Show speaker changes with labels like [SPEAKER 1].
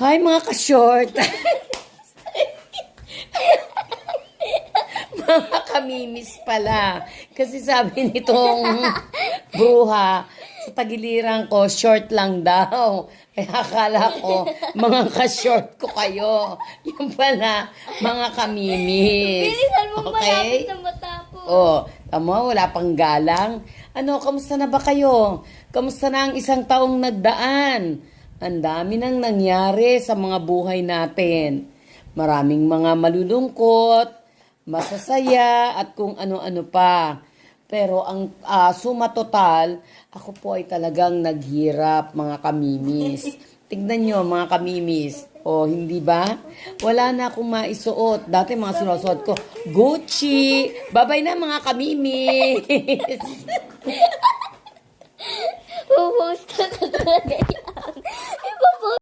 [SPEAKER 1] Hi mga ka-short. Mga kamimis pala. Kasi sabi nitong bruha, sa tagiliran ko, short lang daw. Kaya akala ko, mga ka-short ko kayo. Yung pala, mga kamimis.
[SPEAKER 2] Bilisan mo malapit na matapos.
[SPEAKER 1] Oh, tama, wala pang galang. Ano, kamusta na ba kayo? Kamusta na ang isang taong nagdaan? Ang dami nang nangyari sa mga buhay natin. Maraming mga malulungkot, masasaya, at kung ano-ano pa. Pero ang suma total, ako po ay talagang naghirap, mga kamimis. Tignan nyo, mga kamimis. O, hindi ba? Wala na akong maisuot. Dati mga sinusuot ko, Gucci. Babay na, mga kamimis.
[SPEAKER 2] Pupost ka talaga yan.